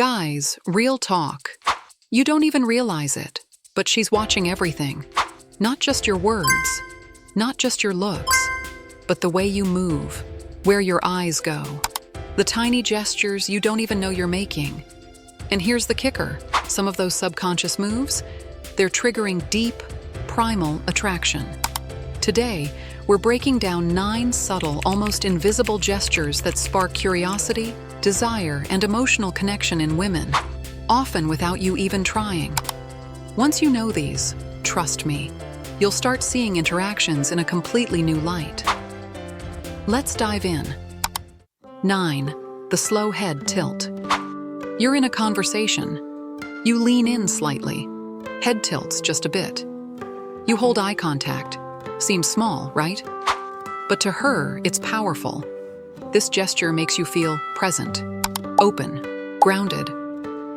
Guys, real talk. You don't even realize it, but she's watching everything. Not just your words, not just your looks, but the way you move, where your eyes go, the tiny gestures you don't even know you're making. And here's the kicker. Some of those subconscious moves, they're triggering deep, primal attraction. Today, we're breaking down 9 subtle, almost invisible gestures that spark curiosity, desire, and emotional connection in women, often without you even trying. Once you know these, trust me, you'll start seeing interactions in a completely new light. Let's dive in. 9. The slow head tilt. You're in a conversation. You lean in slightly. Head tilts just a bit. You hold eye contact. Seems small, right? But to her, it's powerful. This gesture makes you feel present, open, grounded.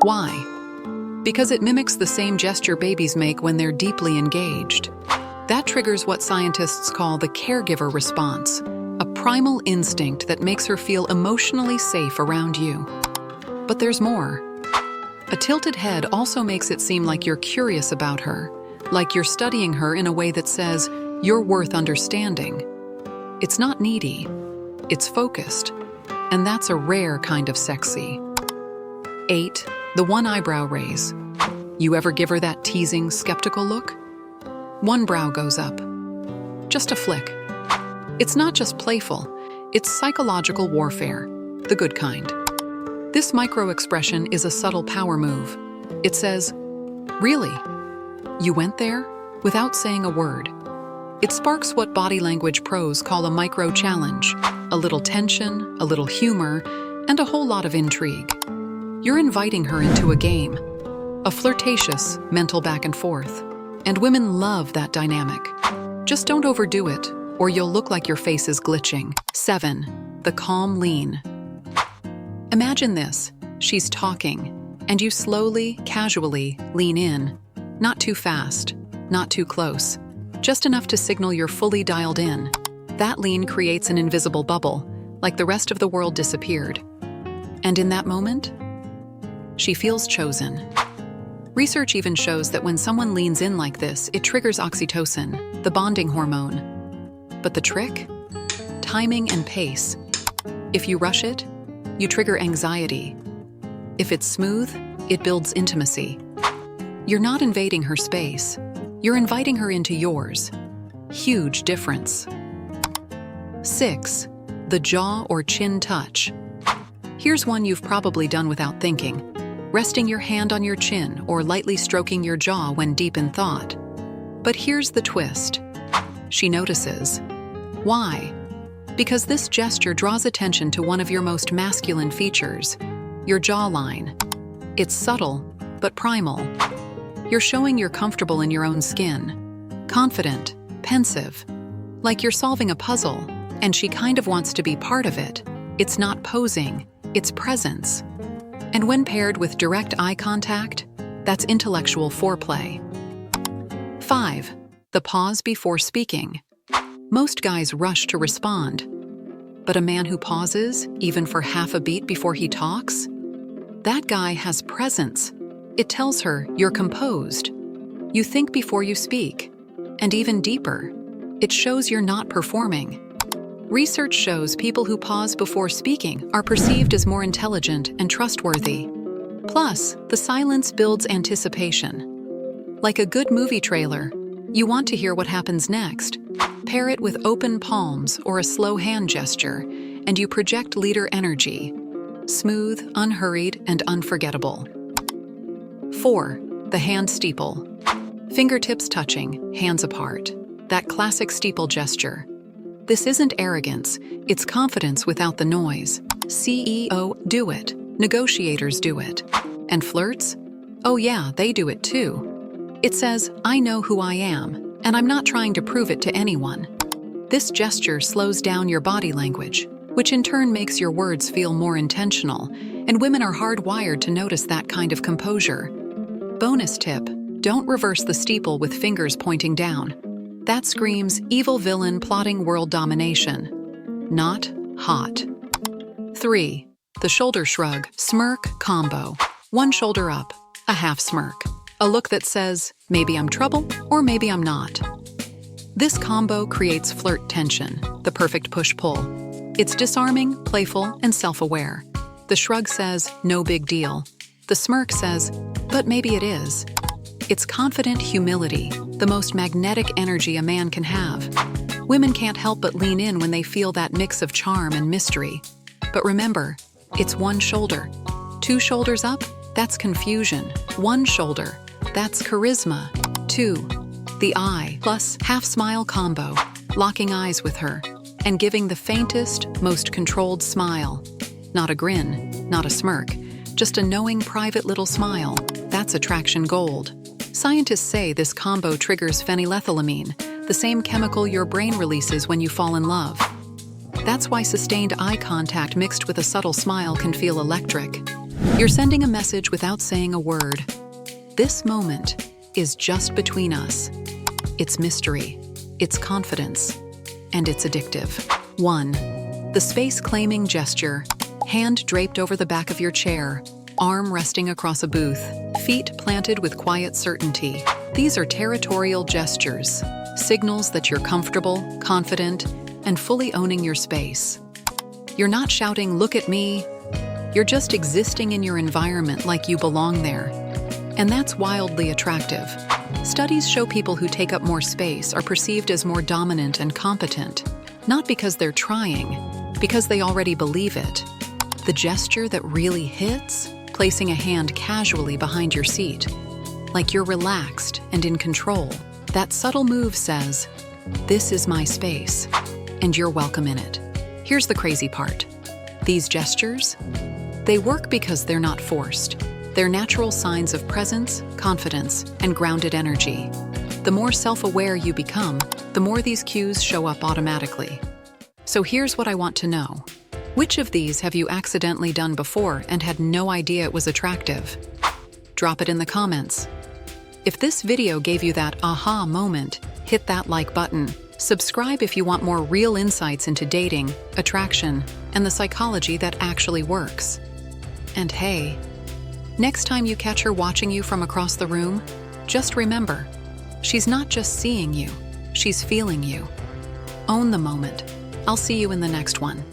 Why? Because it mimics the same gesture babies make when they're deeply engaged. That triggers what scientists call the caregiver response, a primal instinct that makes her feel emotionally safe around you. But there's more. A tilted head also makes it seem like you're curious about her, like you're studying her in a way that says, you're worth understanding. It's not needy, it's focused, and that's a rare kind of sexy. 8. The one eyebrow raise. You ever give her that teasing, skeptical look? One brow goes up. Just a flick. It's not just playful, it's psychological warfare, the good kind. This micro-expression is a subtle power move. It says, really? You went there? Without saying a word. It sparks what body language pros call a micro-challenge, a little tension, a little humor, and a whole lot of intrigue. You're inviting her into a game, a flirtatious mental back and forth, and women love that dynamic. Just don't overdo it, or you'll look like your face is glitching. 7. The calm lean. Imagine this. She's talking, and you slowly, casually lean in. Not too fast, not too close. Just enough to signal you're fully dialed in. That lean creates an invisible bubble, like the rest of the world disappeared. And in that moment, she feels chosen. Research even shows that when someone leans in like this, it triggers oxytocin, the bonding hormone. But the trick? Timing and pace. If you rush it, you trigger anxiety. If it's smooth, it builds intimacy. You're not invading her space. You're inviting her into yours. Huge difference. 6. The jaw or chin touch. Here's one you've probably done without thinking. Resting your hand on your chin or lightly stroking your jaw when deep in thought. But here's the twist. She notices. Why? Because this gesture draws attention to one of your most masculine features, your jawline. It's subtle, but primal. You're showing you're comfortable in your own skin, confident, pensive, like you're solving a puzzle, and she kind of wants to be part of it. It's not posing, it's presence. And when paired with direct eye contact, that's intellectual foreplay. 5. The pause before speaking. Most guys rush to respond, but a man who pauses, even for half a beat before he talks, that guy has presence. It tells her you're composed. You think before you speak. And even deeper, it shows you're not performing. Research shows people who pause before speaking are perceived as more intelligent and trustworthy. Plus, the silence builds anticipation. Like a good movie trailer, you want to hear what happens next. Pair it with open palms or a slow hand gesture, and you project leader energy. Smooth, unhurried, and unforgettable. 4. The hand steeple. Fingertips touching, hands apart. That classic steeple gesture. This isn't arrogance, it's confidence without the noise. CEO do it. Negotiators do it. And flirts? Oh yeah, they do it too. It says, I know who I am, and I'm not trying to prove it to anyone. This gesture slows down your body language, which in turn makes your words feel more intentional, and women are hardwired to notice that kind of composure. Bonus tip, don't reverse the steeple with fingers pointing down. That screams evil villain plotting world domination. Not hot. 3. The shoulder shrug, smirk combo. One shoulder up, a half smirk, a look that says, maybe I'm trouble or maybe I'm not. This combo creates flirt tension, the perfect push-pull. It's disarming, playful, and self-aware. The shrug says, no big deal. The smirk says, but maybe it is. It's confident humility, the most magnetic energy a man can have. Women can't help but lean in when they feel that mix of charm and mystery. But remember, it's one shoulder. Two shoulders up, that's confusion. One shoulder, that's charisma. Two, the eye plus half smile combo, locking eyes with her and giving the faintest, most controlled smile. Not a grin, not a smirk, just a knowing private little smile. That's attraction gold. Scientists say this combo triggers phenylethylamine, the same chemical your brain releases when you fall in love. That's why sustained eye contact mixed with a subtle smile can feel electric. You're sending a message without saying a word. This moment is just between us. It's mystery, it's confidence, and it's addictive. 1. The space-claiming gesture. Hand draped over the back of your chair, arm resting across a booth, feet planted with quiet certainty. These are territorial gestures, signals that you're comfortable, confident, and fully owning your space. You're not shouting, "Look at me." You're just existing in your environment like you belong there. And that's wildly attractive. Studies show people who take up more space are perceived as more dominant and competent, not because they're trying, because they already believe it. The gesture that really hits, placing a hand casually behind your seat, like you're relaxed and in control. That subtle move says, "This is my space, and you're welcome in it." Here's the crazy part. These gestures, they work because they're not forced. They're natural signs of presence, confidence, and grounded energy. The more self-aware you become, the more these cues show up automatically. So here's what I want to know. Which of these have you accidentally done before and had no idea it was attractive? Drop it in the comments. If this video gave you that aha moment, hit that like button. Subscribe if you want more real insights into dating, attraction, and the psychology that actually works. And hey, next time you catch her watching you from across the room, just remember, she's not just seeing you, she's feeling you. Own the moment. I'll see you in the next one.